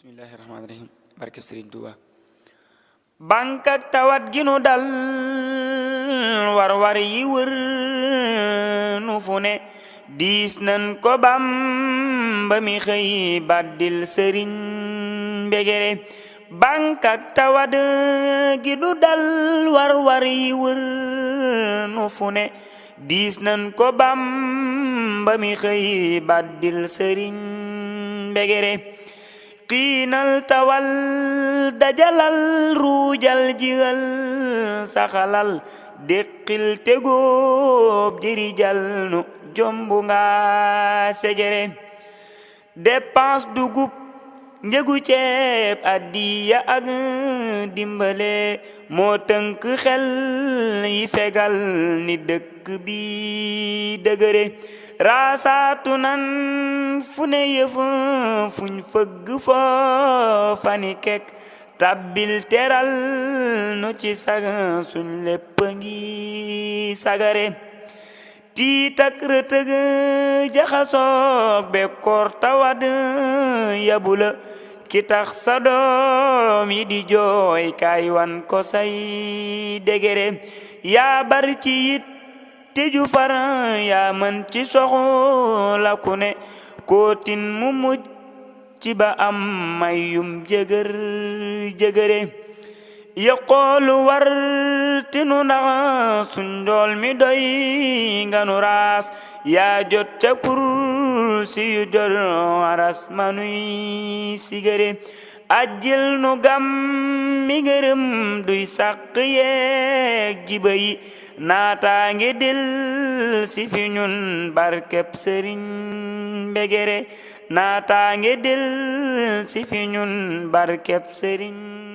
Bismillahirrahmanirrahim. Barke Serigne Touba. Bànkak tawat gi nu dal war yi wër nu fu ne diis nan ko Bamba mi xëy baddil Serigne Mbegere. Bànkak tawat gi nu dal war yi wër nu fu ne diis nan ko Bamba mi xëy baddil Serigne Mbegere. qiinal tawal dajalal ruujal jigal saxalal déqil tegoob jirijal nu jombu nga segere. dépense dugub njëgu ceeb addiya ak dimbale moo tënk xel yi fegal ni dëkk bi dëgëre. raasaatu nan fu ne yëf fuñ fëgg foofani kek tabbil teral nu ci sag suñ lépp ngi sagare. tiit ak rëtëg jaxasoog bekkoor tawad yabula ki tax sa doom yi di jooy kaay wan ko say degere. yaa bar ci yit tiju far yaa mën ci soxla ku ne kootin mu muj ci ba am mayum jëgëre. yëqoolu war tinu ndax suñ ndool mi doy nga nu raas yaa jot ca kursi yu jot aras manuy sigëre. ajjil nu gam mi ngërëm duy sàq yeeg jiba yi naataa ngi dil si fi ñun barkeb Serigne Mbegere. naataa ngi dil si fi ñun barkeb Serigne